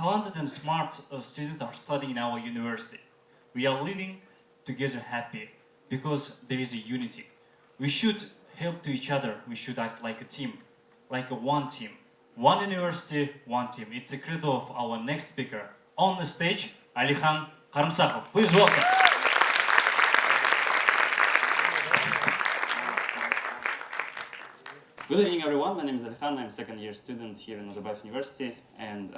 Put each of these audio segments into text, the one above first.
talented and smart students are studying in our university. We are living together happy because there is a unity. We should help to each other. We should act like a team, like a one team. One university, one team. It's the credo of our next speaker. On the stage, Alikhan Karymsakov. Please welcome. Good evening, everyone. My name is Alikhan. I'm a second-year student here in Nazarbayev UNiversity, and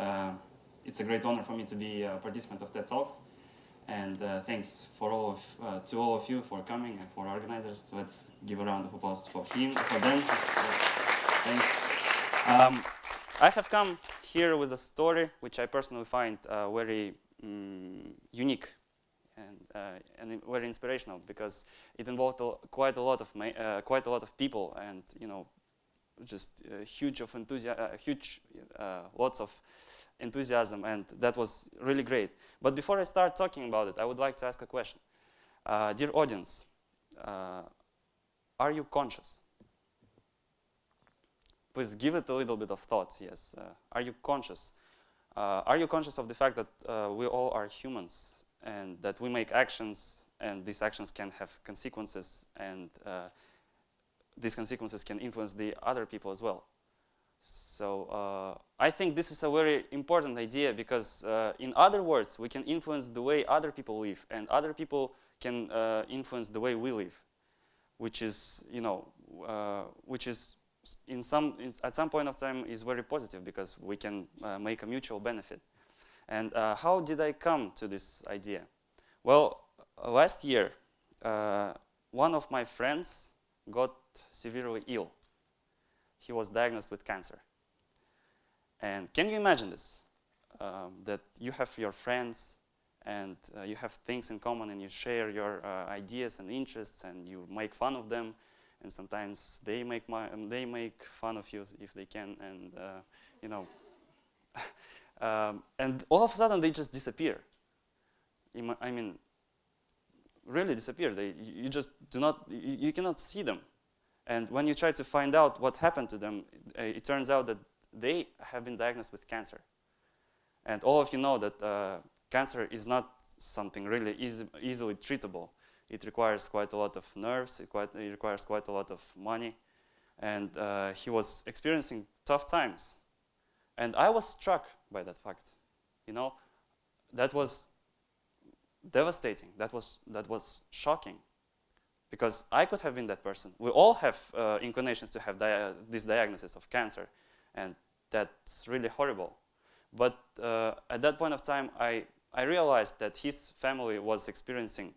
it's a great honor for me to be a participant of that talk. And thanks to all of you for coming and for organizers. So let's give a round of applause for them. Thanks. I have come here with a story which I personally find very unique and very inspirational, because it involved quite a lot of people, and just lots of enthusiasm, and that was really great. But before I start talking about it, I would like to ask a question. Dear audience, are you conscious? Please give it a little bit of thought. Yes. Are you conscious? Are you conscious of the fact that we all are humans, and that we make actions, and these actions can have consequences, and these consequences can influence the other people as well? So I think this is a very important idea, because in other words, we can influence the way other people live, and other people can influence the way we live, which is, at some point of time is very positive, because we can make a mutual benefit. And how did I come to this idea? Well, last year, one of my friends got severely ill. He was diagnosed with cancer. And can you imagine this? That you have your friends, and you have things in common, and you share your ideas and interests, and you make fun of them, and sometimes they make fun of you if they can, and and all of a sudden they just disappear. I mean, really disappear. You just you cannot see them. And when you try to find out what happened to them, it turns out that they have been diagnosed with cancer. And all of you know that cancer is not something really easily treatable. It requires quite a lot of nerves, it requires quite a lot of money. And he was experiencing tough times. And I was struck by that fact. That was devastating, that was shocking. Because I could have been that person. We all have inclinations to have this diagnosis of cancer, and that's really horrible. But at that point of time, I realized that his family was experiencing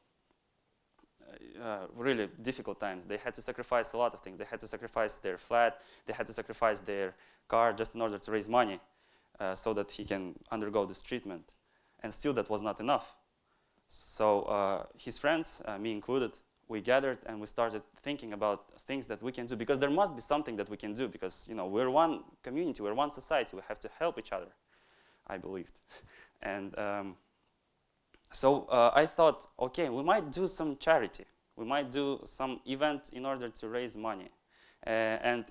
really difficult times. They had to sacrifice a lot of things. They had to sacrifice their flat, they had to sacrifice their car just in order to raise money so that he can undergo this treatment. And still that was not enough. So his friends, me included, we gathered and we started thinking about things that we can do, because there must be something that we can do, because we're one community, we're one society, we have to help each other, I believed. And so I thought, okay, we might do some charity, we might do some event in order to raise money. And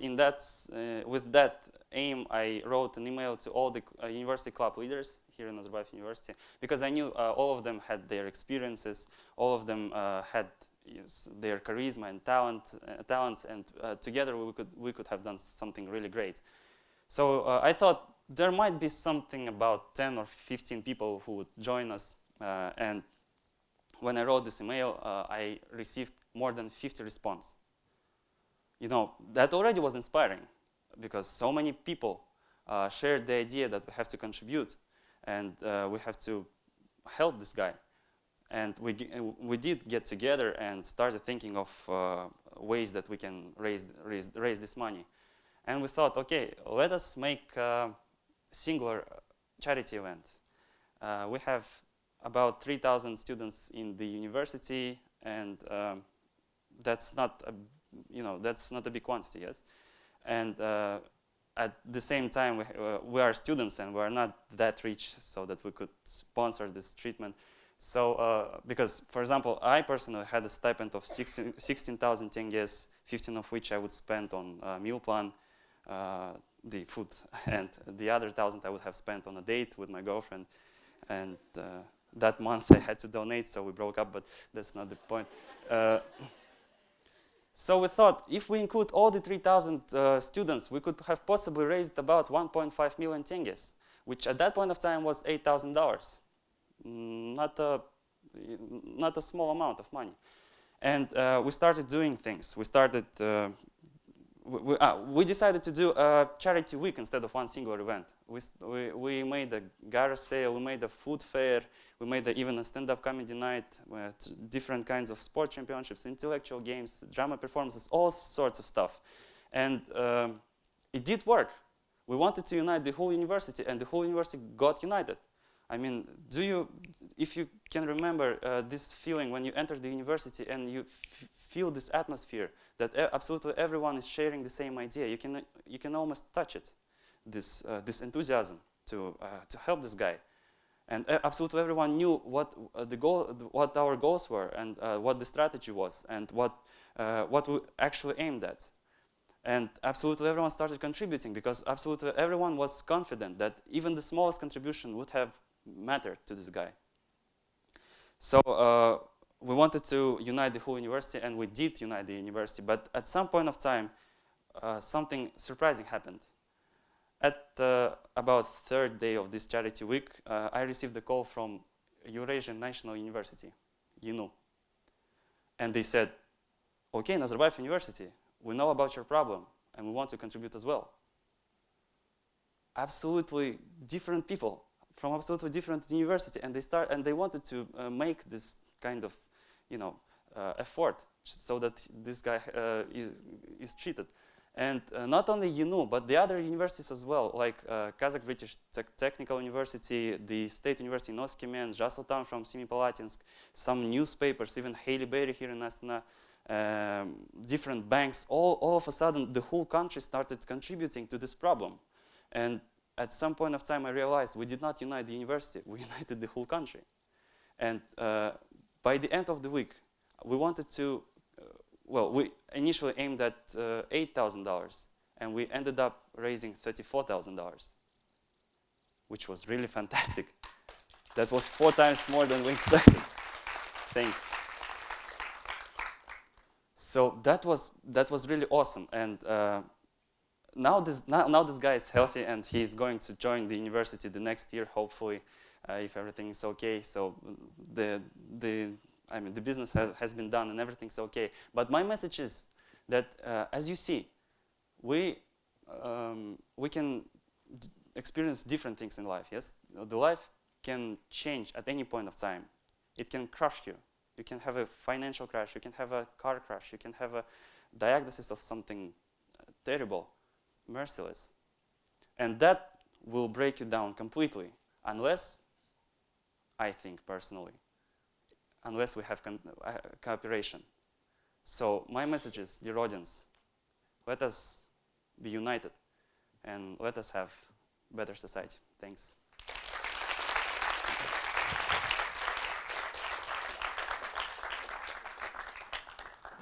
with that aim, I wrote an email to all the university club leaders here in Nazarbayev University, because I knew all of them had their experiences, all of them had their charisma and talents, and together we could have done something really great. So I thought there might be something about 10 or 15 people who would join us, and when I wrote this email, I received more than 50 responses. That already was inspiring, because so many people shared the idea that we have to contribute, and we have to help this guy. And we did get together and started thinking of ways that we can raise this money. And we thought, okay, let us make a singular charity event. We have about 3,000 students in the university, and that's not a big quantity, yes. And at the same time, we are students, and we are not that rich so that we could sponsor this treatment. So, because, for example, I personally had a stipend of 16,000 tenges, 15 of which I would spend on meal plan, the food, and the other 1,000 I would have spent on a date with my girlfriend, and that month I had to donate, so we broke up, but that's not the point. So we thought, if we include all the 3,000 students, we could have possibly raised about 1.5 million tenges, which at that point of time was $8,000. Not a small amount of money. And we started doing things. We started, we decided to do a charity week instead of one singular event. We made a garage sale, we made a food fair, we made even a stand-up comedy night with different kinds of sport championships, intellectual games, drama performances, all sorts of stuff. And it did work. We wanted to unite the whole university, and the whole university got united. I mean, if you can remember this feeling when you enter the university and you feel this atmosphere that absolutely everyone is sharing the same idea, you can almost touch it, this enthusiasm to help this guy. And absolutely everyone knew what our goals were, and what the strategy was, and what we actually aimed at. And absolutely everyone started contributing, because absolutely everyone was confident that even the smallest contribution would have mattered to this guy. So we wanted to unite the whole university, and we did unite the university. But at some point of time, something surprising happened. At about third day of this charity week, I received a call from Eurasian National University, UNU. And they said, okay, Nazarbayev University, we know about your problem, and we want to contribute as well. Absolutely different people from absolutely different university, and they wanted to make this kind of, effort so that this guy is treated. And not only UNU, but the other universities as well, like Kazakh British Technical University, the State University in Oskimen, Jasaltan from Semipalatinsk, some newspapers, even Haley Berry here in Astana, different banks, all of a sudden the whole country started contributing to this problem. And at some point of time I realized we did not unite the university, we united the whole country. And by the end of the week, we wanted to, we initially aimed at $8,000, and we ended up raising $34,000, which was really fantastic. That was 4 times more than we expected. Thanks. So that was really awesome. And now this guy is healthy, and he's going to join the university the next year, hopefully, if everything is okay. So the business has been done and everything's okay. But my message is that, as you see, we can experience different things in life. Yes, the life can change at any point of time. It can crush you. You can have a financial crash. You can have a car crash. You can have a diagnosis of something terrible, merciless, and that will break you down completely, unless, I think personally, unless we have cooperation. So my message is, dear audience, let us be united, and let us have a better society. Thanks.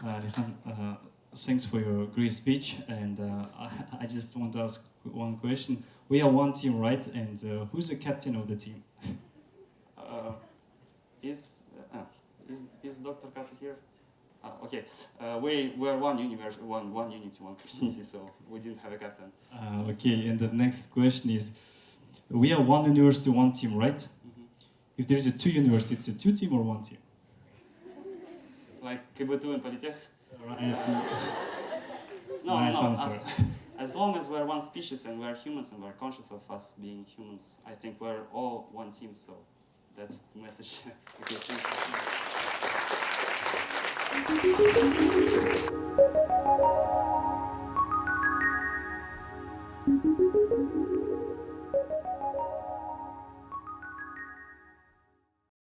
Alikhan, thanks for your great speech, and I just want to ask one question. We are one team, right? And who's the captain of the team? Is Dr. Kasa here? Okay, we are one unity, one community, so we didn't have a captain. Okay, and the next question is, we are one university, one team, right? Mm-hmm. If there's a 2 universities, it's a 2 team or 1 team? Like KBTU and Polytech? No, Nice answer. As long as we're one species and we're humans and we're conscious of us being humans, I think we're all one team, so that's the message. Okay, thanks.